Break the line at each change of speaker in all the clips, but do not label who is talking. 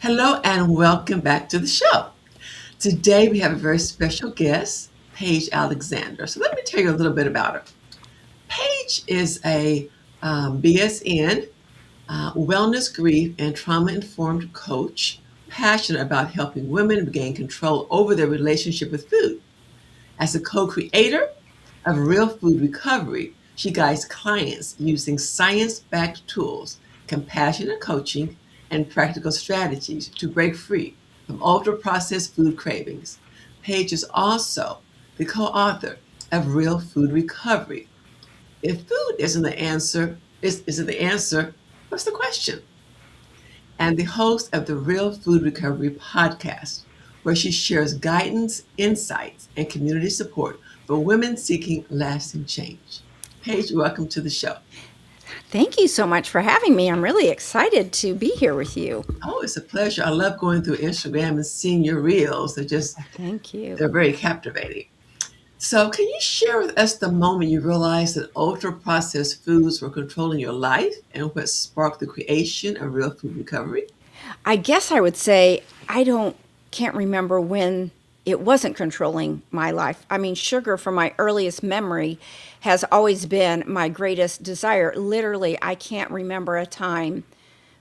Hello and welcome back to the show. Today we have a very special guest, Paige Alexander. So let me tell you a little bit about her. Paige is a BSN, wellness, grief, and trauma informed coach, passionate about helping women regain control over their relationship with food. As a co creator of Real Food Recovery, she guides clients using science backed tools, compassionate coaching, and practical strategies to break free from ultra processed food cravings. Paige is also the co author of Real Food Recovery. If food isn't the answer, what's the question? And the host of the Real Food Recovery podcast, where she shares guidance, insights, and community support for women seeking lasting change. Paige, welcome to the show.
Thank you so much for having me. I'm really excited to be here with you.
Oh, it's a pleasure. I love going through Instagram and seeing your reels.
Thank you.
They're very captivating. So, can you share with us the moment you realized that ultra processed foods were controlling your life and what sparked the creation of Real Food Recovery?
I guess I would say can't remember when it wasn't controlling my life. I mean, sugar from my earliest memory has always been my greatest desire. Literally, I can't remember a time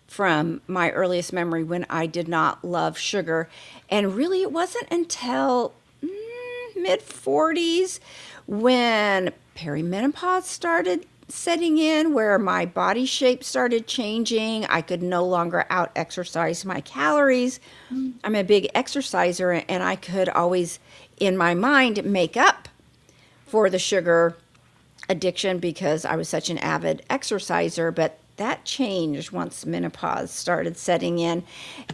from my earliest memory when I did not love sugar. And really, it wasn't until mid 40s when perimenopause started setting in, where my body shape started changing. I could no longer out exercise my calories. I'm a big exerciser, and I could always, in my mind, make up for the sugar addiction because I was such an avid exerciser. But that changed once menopause started setting in.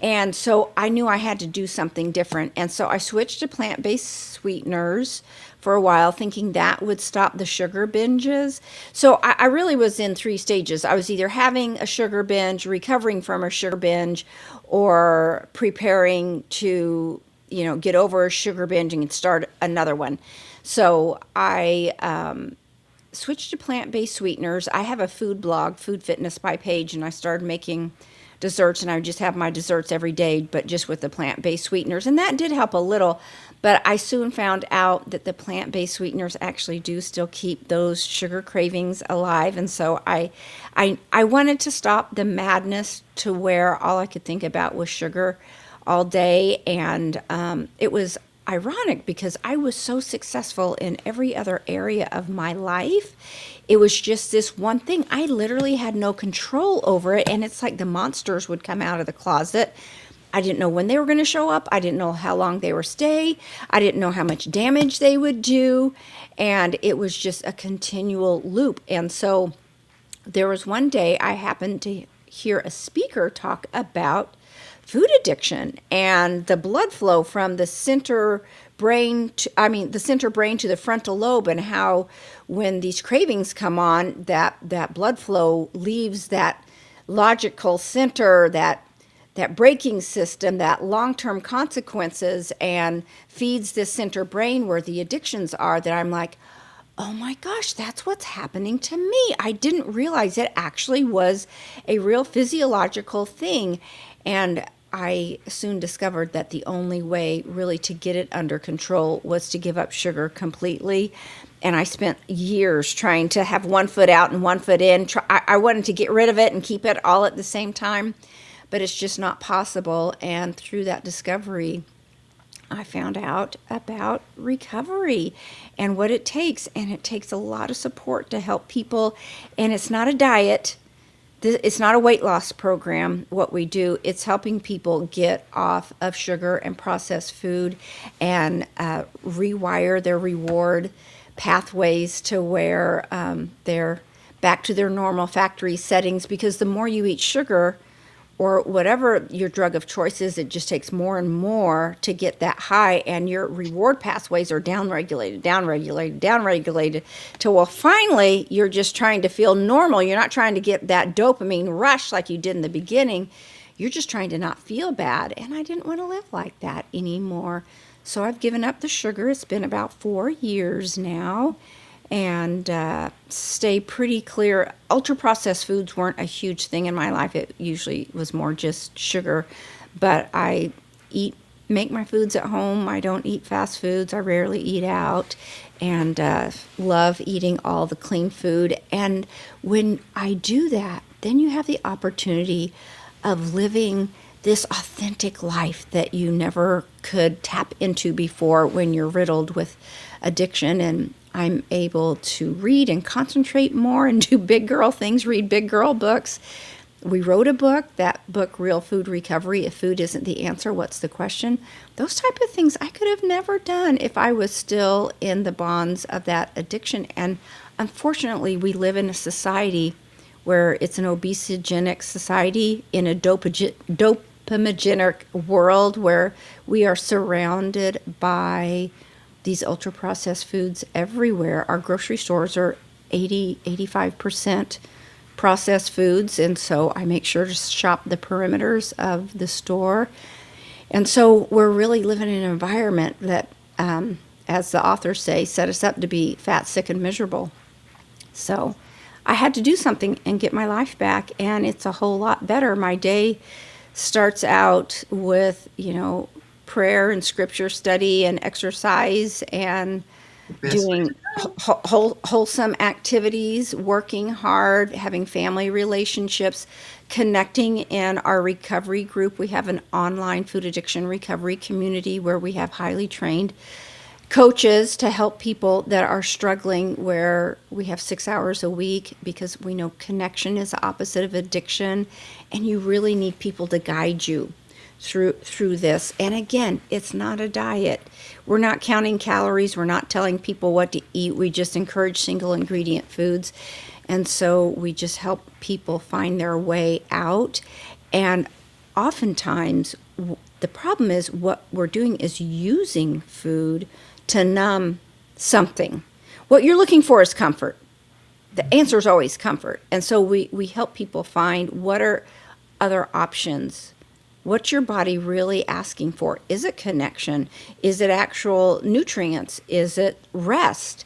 And so I knew I had to do something different. And so I switched to plant-based sweeteners for a while, thinking that would stop the sugar binges. So I really was in three stages. I was either having a sugar binge, recovering from a sugar binge, or preparing to, get over a sugar binge and start another one. So I switched to plant-based sweeteners. I have a food blog, Food Fitness by Paige, and I started making desserts, and I would just have my desserts every day, but just with the plant-based sweeteners. And that did help a little, but I soon found out that the plant-based sweeteners actually do still keep those sugar cravings alive. And so I wanted to stop the madness to where all I could think about was sugar all day. And it was ironic because I was so successful in every other area of my life. It was just this one thing. I literally had no control over it. And it's like the monsters would come out of the closet. I didn't know when they were going to show up. I didn't know how long they were stay. I didn't know how much damage they would do. And it was just a continual loop. And so there was one day I happened to hear a speaker talk about food addiction and the blood flow from the center brain to the frontal lobe, and how when these cravings come on, that blood flow leaves that logical center, that braking system, that long-term consequences, and feeds this center brain where the addictions are. That I'm like, oh my gosh, that's what's happening to me. I didn't realize it actually was a real physiological thing. And I soon discovered that the only way really to get it under control was to give up sugar completely. And I spent years trying to have one foot out and one foot in. I wanted to get rid of it and keep it all at the same time, but it's just not possible. And through that discovery, I found out about recovery and what it takes. And it takes a lot of support to help people. And it's not a diet. It's not a weight loss program, what we do. It's helping people get off of sugar and processed food and rewire their reward pathways to where they're back to their normal factory settings. Because the more you eat sugar, or whatever your drug of choice is, it just takes more and more to get that high, and your reward pathways are downregulated till, well, finally you're just trying to feel normal. You're not trying to get that dopamine rush like you did in the beginning. You're just trying to not feel bad. And I didn't want to live like that anymore. So I've given up the sugar. It's been about 4 years now. And stay pretty clear. Ultra processed foods weren't a huge thing in my life. It usually was more just sugar. but I eat make my foods at home. I don't eat fast foods. I rarely eat out, and love eating all the clean food. And when I do that, then you have the opportunity of living this authentic life that you never could tap into before when you're riddled with addiction. And I'm able to read and concentrate more and do big girl things, read big girl books. We wrote a book, that book, Real Food Recovery. If food isn't the answer, what's the question? Those type of things I could have never done if I was still in the bonds of that addiction. And unfortunately, we live in a society where it's an obesogenic society, in a dopamigenic world where we are surrounded by these ultra processed foods everywhere. Our grocery stores are 85% processed foods, and so I make sure to shop the perimeters of the store. And so we're really living in an environment that, as the authors say, set us up to be fat, sick, and miserable. So I had to do something and get my life back, and it's a whole lot better. My day starts out with, prayer and scripture study and exercise and
Best way
doing
to go.
wholesome activities, working hard, having family relationships, connecting in our recovery group. We have an online food addiction recovery community where we have highly trained coaches to help people that are struggling, where we have 6 hours a week, because we know connection is the opposite of addiction, and you really need people to guide you through this. And again, it's not a diet. We're not counting calories. We're not telling people what to eat. We just encourage single ingredient foods. And so we just help people find their way out. And oftentimes, the problem is what we're doing is using food to numb something. What you're looking for is comfort. The answer is always comfort. And so we help people find what are other options. What's your body really asking for? Is it connection? Is it actual nutrients? Is it rest?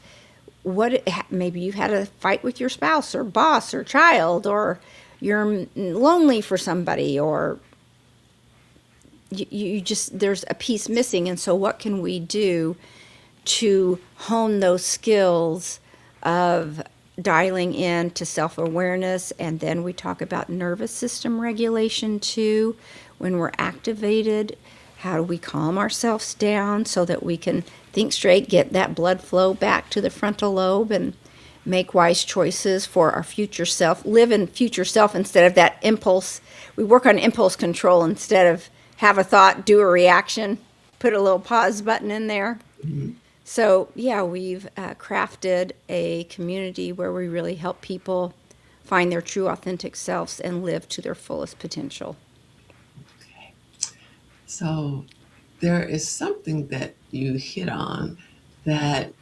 Maybe you've had a fight with your spouse or boss or child, or you're lonely for somebody, or you just, there's a piece missing. And so what can we do to hone those skills of dialing in to self-awareness? And then we talk about nervous system regulation too. When we're activated, how do we calm ourselves down so that we can think straight, get that blood flow back to the frontal lobe, and make wise choices for our future self, live in future self instead of that impulse. We work on impulse control instead of have a thought, do a reaction, put a little pause button in there. So, yeah, we've crafted a community where we really help people find their true, authentic selves and live to their fullest potential.
Okay. So there is something that you hit on that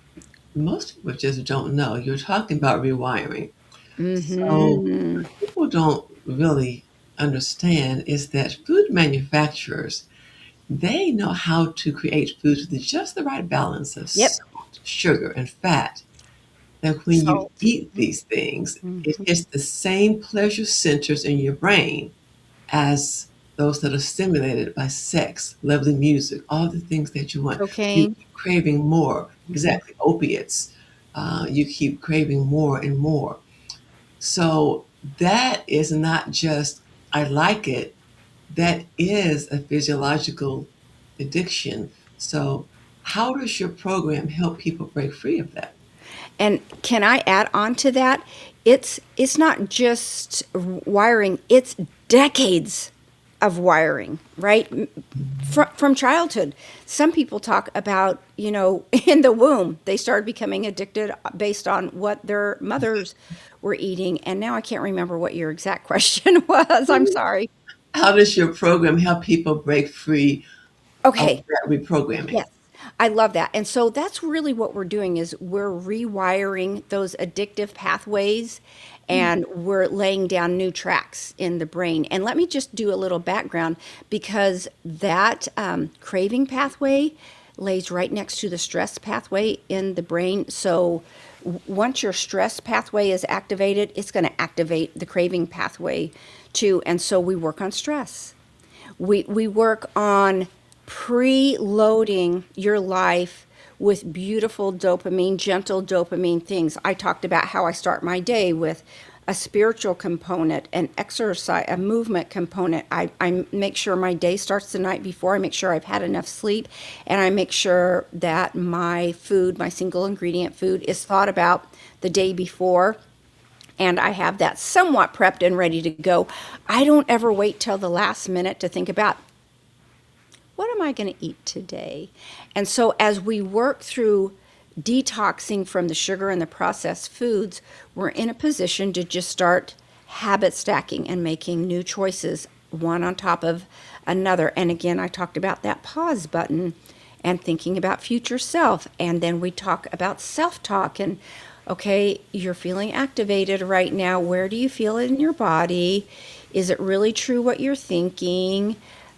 most people just don't know. You're talking about rewiring. So
Mm-hmm.
what people don't really understand is that food manufacturers, they know how to create foods with just the right balance of
Yep.
salt, sugar, and fat. That when you
Salt.
eat these things, it
Mm-hmm.
hits the same pleasure centers in your brain as those that are stimulated by sex, lovely music, all the things that you want. You
Cocaine.
keep craving more.
Mm-hmm.
Exactly, opiates. You keep craving more and more. So that is not just, I like it, that is a physiological addiction. So, how does your program help people break free of that?
And can I add on to that? It's not just wiring, it's decades of wiring, right? From childhood. Some people talk about, in the womb, they started becoming addicted based on what their mothers were eating. And now I can't remember what your exact question was. I'm sorry.
How does your program help people break free of
Okay.
that reprogramming?
Yes, I love that. And so that's really what we're doing, is we're rewiring those addictive pathways, and we're laying down new tracks in the brain. And let me just do a little background, because that craving pathway lays right next to the stress pathway in the brain. So once your stress pathway is activated, it's going to activate the craving pathway too. And so we work on stress. We work on preloading your life with beautiful dopamine, gentle dopamine things. I talked about how I start my day with a spiritual component, an exercise, a movement component. I make sure my day starts the night before. I make sure I've had enough sleep, and I make sure that my food, my single ingredient food, is thought about the day before, and I have that somewhat prepped and ready to go. I don't ever wait till the last minute to think about what am I going to eat today? And so as we work through detoxing from the sugar and the processed foods, we're in a position to just start habit stacking and making new choices, one on top of another. And again, I talked about that pause button and thinking about future self. And then we talk about self-talk and, okay, you're feeling activated right now. Where do you feel it in your body? Is it really true what you're thinking?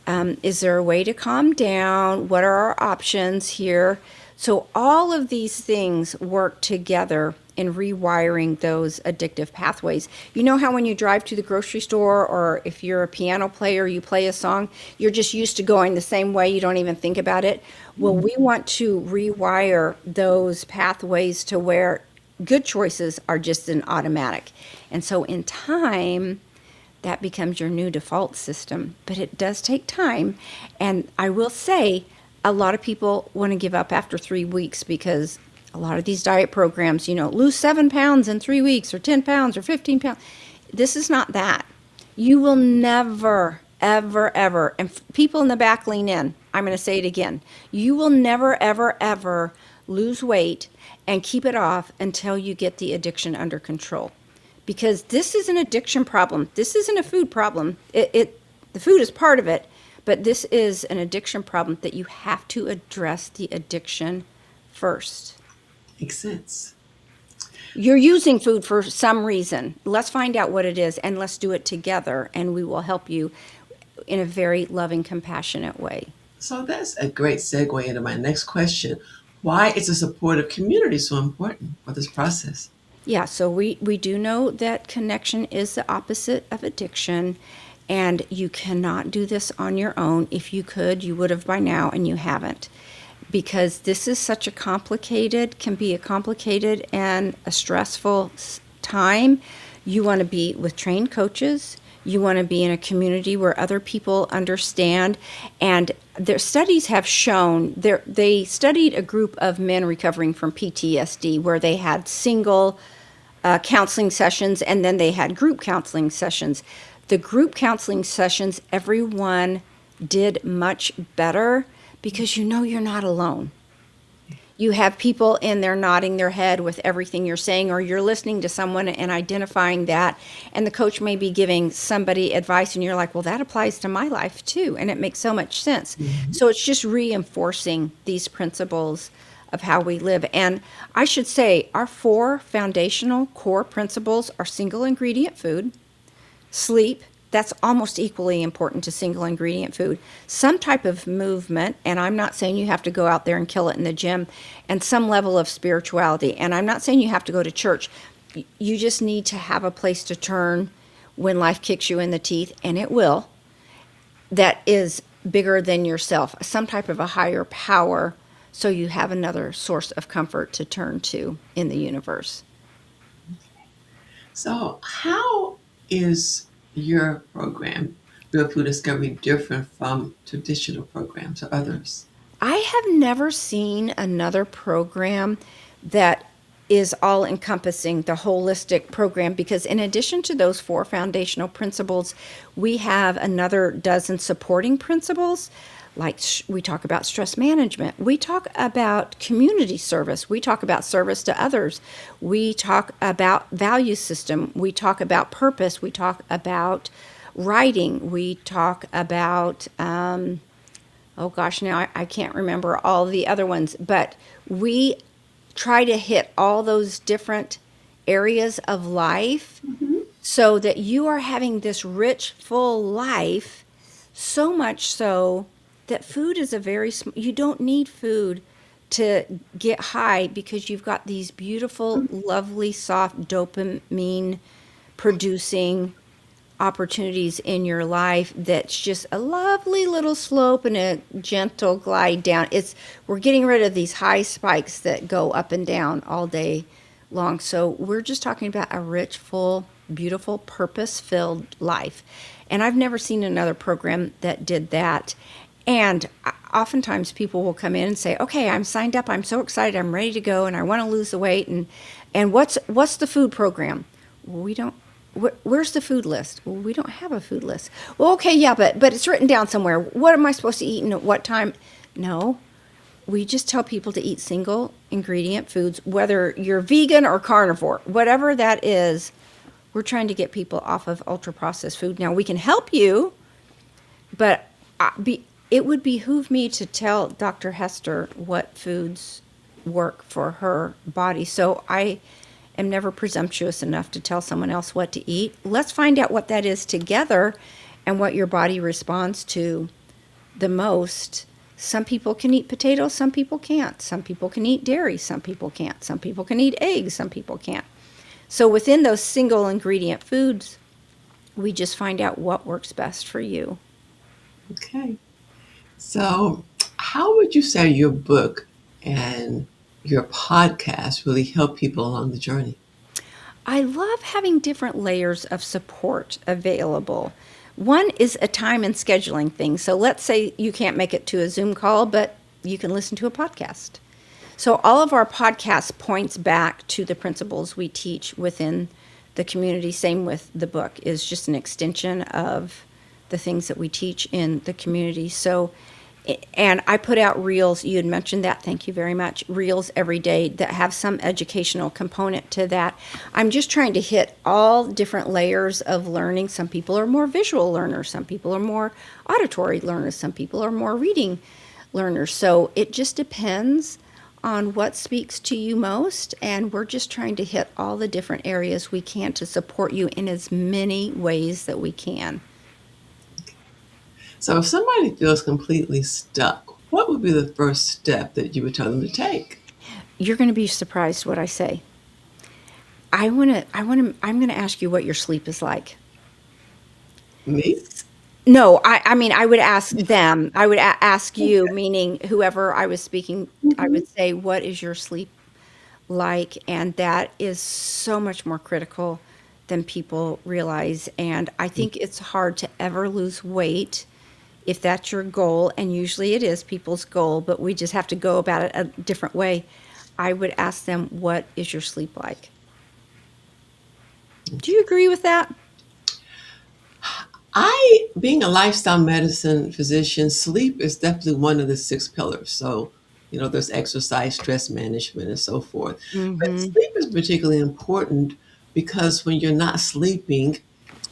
Is there a way to calm down? What are our options here? So all of these things work together in rewiring those addictive pathways. You know how when you drive to the grocery store, or if you're a piano player, you play a song, you're just used to going the same way, you don't even think about it? Well, we want to rewire those pathways to where good choices are just an automatic. And so in time, that becomes your new default system. But it does take time. And I will say, a lot of people want to give up after 3 weeks because a lot of these diet programs, lose 7 pounds in 3 weeks, or 10 pounds, or 15 pounds. This is not that. You will never, ever, ever, and people in the back lean in. I'm going to say it again. You will never, ever, ever lose weight and keep it off until you get the addiction under control. Because this is an addiction problem. This isn't a food problem. The food is part of it, but this is an addiction problem that you have to address the addiction first.
Makes sense.
You're using food for some reason. Let's find out what it is, and let's do it together, and we will help you in a very loving, compassionate way.
So that's a great segue into my next question. Why is a supportive community so important for this process?
Yeah, so we do know that connection is the opposite of addiction, and you cannot do this on your own. If you could, you would have by now, and you haven't. Because this is such a can be a complicated and a stressful time. You want to be with trained coaches. You want to be in a community where other people understand. And their studies have shown, they studied a group of men recovering from PTSD where they had single counseling sessions, and then they had group counseling sessions. The group counseling sessions, everyone did much better because you're not alone. You have people in there nodding their head with everything you're saying, or you're listening to someone and identifying that, and the coach may be giving somebody advice, and you're like, well, that applies to my life too, and it makes so much sense. Mm-hmm. So it's just reinforcing these principles of how we live. And I should say our 4 foundational core principles are single ingredient food, sleep, that's almost equally important to single ingredient food, some type of movement, and I'm not saying you have to go out there and kill it in the gym, and some level of spirituality. And I'm not saying you have to go to church. You just need to have a place to turn when life kicks you in the teeth, and it will, that is bigger than yourself, some type of a higher power, so you have another source of comfort to turn to in the universe.
So how is your program, Real Food Discovery, different from traditional programs or others?
I have never seen another program that is all encompassing, the holistic program, because in addition to those 4 foundational principles, we have another dozen supporting principles. Like we talk about stress management, we talk about community service, we talk about service to others, we talk about value system, we talk about purpose, we talk about writing, we talk about, oh gosh, now I can't remember all the other ones, but we try to hit all those different areas of life, mm-hmm. so that you are having this rich, full life, so much so that food is you don't need food to get high, because you've got these beautiful, lovely, soft dopamine producing opportunities in your life that's just a lovely little slope and a gentle glide down. We're getting rid of these high spikes that go up and down all day long. So we're just talking about a rich, full, beautiful, purpose-filled life. And I've never seen another program that did that. And oftentimes people will come in and say, "Okay, I'm signed up. I'm so excited. I'm ready to go, and I want to lose the weight." And what's the food program? We don't. Where's the food list? Well, we don't have a food list. Well, okay, yeah, but it's written down somewhere. What am I supposed to eat and at what time? No, we just tell people to eat single ingredient foods, whether you're vegan or carnivore, whatever that is. We're trying to get people off of ultra processed food. Now we can help you, but it would behoove me to tell Dr. Hester what foods work for her body. So I am never presumptuous enough to tell someone else what to eat. Let's find out what that is together and what your body responds to the most. Some people can eat potatoes, some people can't. Some people can eat dairy, some people can't. Some people can eat eggs, some people can't. So within those single ingredient foods, we just find out what works best for you.
Okay. So, how would you say your book and your podcast really help people along the journey?
I love having different layers of support available. One is a time and scheduling thing. So let's say you can't make it to a Zoom call, but you can listen to a podcast. So all of our podcast points back to the principles we teach within the community. Same with the book, is just an extension of the things that we teach in the community. So, and I put out reels. You had mentioned that. Thank you very much. Reels every day that have some educational component to that. I'm just trying to hit all different layers of learning. Some people are more visual learners. Some people are more auditory learners. Some people are more reading learners. So it just depends on what speaks to you most. And we're just trying to hit all the different areas we can to support you in as many ways that we can.
So, if somebody feels completely stuck, what would be the first step that you would tell them to take?
You're going to be surprised what I say. I'm going to ask you what your sleep is like.
Me?
No, I mean, I would ask them. I would ask you,
Okay.
meaning whoever I was speaking, I
Mhm.
would say, what is your sleep like? And that is so much more critical than people realize. And I think it's hard to ever lose weight if that's your goal. And usually it is people's goal, but we just have to go about it a different way. I would ask them, what is your sleep like? Do you agree with that?
Being a lifestyle medicine physician, sleep is definitely one of the six pillars. So, there's exercise, stress management, and so forth. But
Mm-hmm.
sleep is particularly important because when you're not sleeping,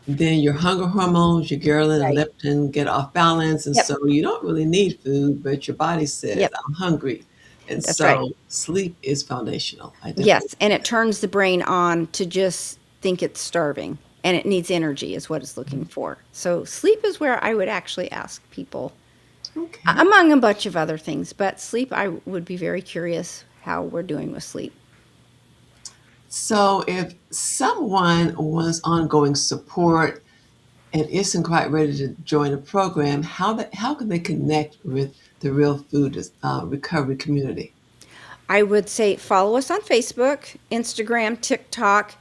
then your hunger hormones, your ghrelin and
Right.
leptin get off balance. And
Yep.
so you don't really need food, but your body says,
Yep.
I'm hungry. And
That's right.
so sleep is foundational. I definitely
Yes, and it turns the brain on to just think it's starving and it needs energy is what it's looking for. So sleep is where I would actually ask people,
Okay.
among a bunch of other things, but sleep, I would be very curious how we're doing with sleep.
So if someone wants ongoing support and isn't quite ready to join a program, how can they connect with the Real Food Recovery community?
I would say follow us on Facebook, Instagram, TikTok,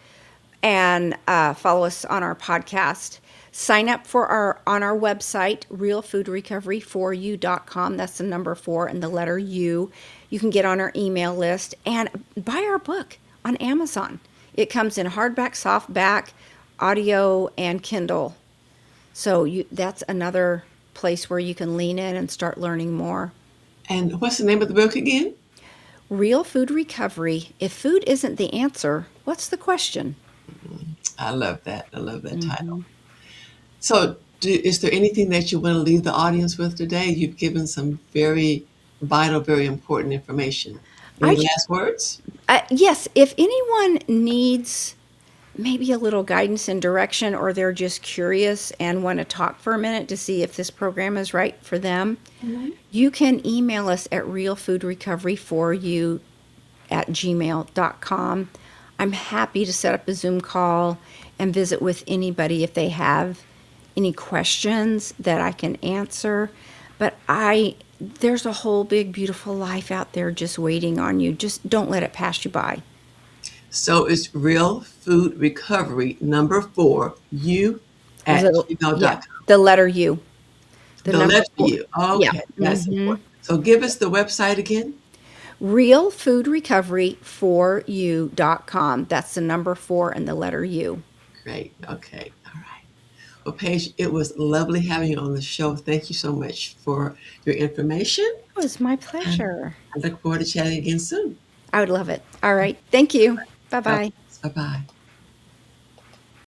and follow us on our podcast. Sign up for on our website, realfoodrecovery4u.com. That's the number 4 and the letter U. You can get on our email list and buy our book on Amazon. It comes in hardback, softback, audio, and Kindle. So that's another place where you can lean in and start learning more.
And what's the name of the book again?
Real Food Recovery. If food isn't the answer, what's the question?
I love that. I love that title.
Mhm.
So, is there anything that you want to leave the audience with today? You've given some very vital, very important information.
I
Any
just,
last words?
yes, if anyone needs maybe a little guidance and direction, or they're just curious and want to talk for a minute to see if this program is right for them,
Mhm.
you can email us at realfoodrecovery4u@gmail.com. I'm happy to set up a Zoom call and visit with anybody if they have any questions that I can answer. But there's a whole big, beautiful life out there just waiting on you. Just don't let it pass you by.
So it's real food recovery number 4, you at
Yeah,
gmail.com.
the letter U, the
The
number
letter
four.
U.
Yeah.
Okay, that's important. So give us the website again.
Realfoodrecovery4u.com. That's the number 4 and the letter U.
Great. Okay. All right. Well, Paige, it was lovely having you on the show. Thank you so much for your information.
It was my
And
pleasure.
I look forward to chatting again soon.
I would love it. All right. Thank you. Bye
God
bye.
bless. Bye bye.